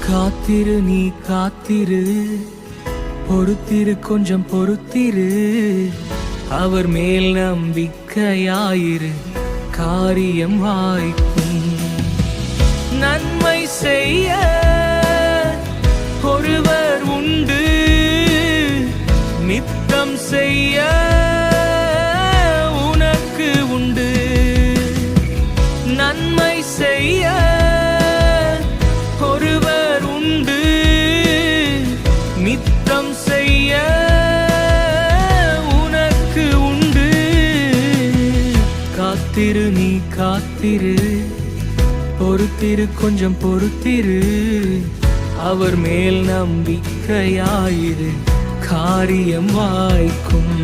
காத்திரு நீ காத்திரு, பொறுத்திரு கொஞ்சம் பொறுத்திரு, அவர் மேல் நம்பிக்கையாயிரு, காரியம் வாய்க்கும். நன்மை செய்ய ஒருவர் உண்டு, நித்தம் செய்ய உனக்கு உண்டு. நன்மை செய்ய ஒருவர் உண்டு, நித்தம் செய்ய உனக்கு உண்டு. காத்திரு நீ காத்திரு, பொறுத்திரு கொஞ்சம் பொறுத்திரு, அவர் மேல் நம்பிக்கையாயிரு, காரியம் வாய்க்கும்.